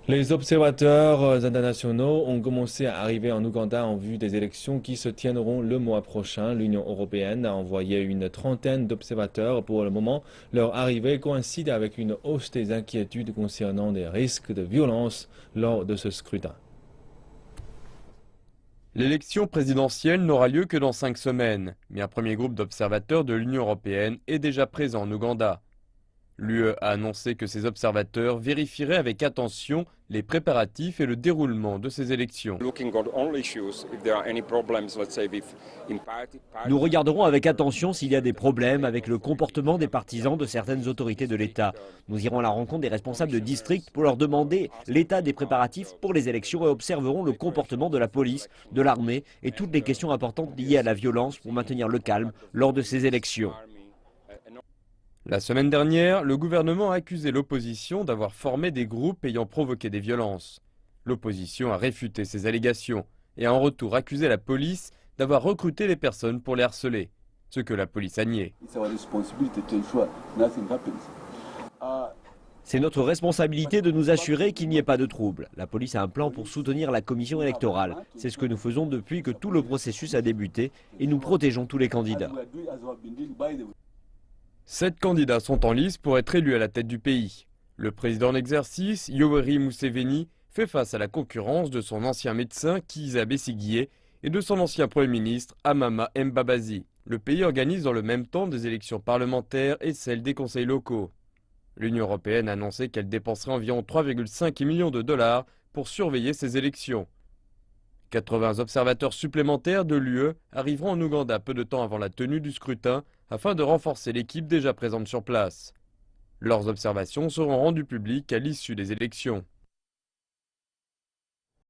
Les observateurs internationaux ont commencé à arriver en Ouganda en vue des élections qui se tiendront le mois prochain. L'Union européenne a envoyé une trentaine d'observateurs. Pour le moment, leur arrivée coïncide avec une hausse des inquiétudes concernant des risques de violence lors de ce scrutin. L'élection présidentielle n'aura lieu que dans 5 semaines, mais un premier groupe d'observateurs de l'Union européenne est déjà présent en Ouganda. L'UE a annoncé que ses observateurs vérifieraient avec attention les préparatifs et le déroulement de ces élections. Nous regarderons avec attention s'il y a des problèmes avec le comportement des partisans de certaines autorités de l'État. Nous irons à la rencontre des responsables de district pour leur demander l'état des préparatifs pour les élections et observerons le comportement de la police, de l'armée et toutes les questions importantes liées à la violence pour maintenir le calme lors de ces élections. La semaine dernière, le gouvernement a accusé l'opposition d'avoir formé des groupes ayant provoqué des violences. L'opposition a réfuté ces allégations et a en retour accusé la police d'avoir recruté les personnes pour les harceler, ce que la police a nié. C'est notre responsabilité de nous assurer qu'il n'y ait pas de trouble. La police a un plan pour soutenir la commission électorale. C'est ce que nous faisons depuis que tout le processus a débuté et nous protégeons tous les candidats. 7 candidats sont en lice pour être élus à la tête du pays. Le président en exercice, Yoweri Museveni, fait face à la concurrence de son ancien médecin Kizza Besigye et de son ancien Premier ministre Amama Mbabazi. Le pays organise dans le même temps des élections parlementaires et celles des conseils locaux. L'Union européenne a annoncé qu'elle dépenserait environ 3,5 millions de dollars pour surveiller ces élections. 80 observateurs supplémentaires de l'UE arriveront en Ouganda peu de temps avant la tenue du scrutin afin de renforcer l'équipe déjà présente sur place. Leurs observations seront rendues publiques à l'issue des élections.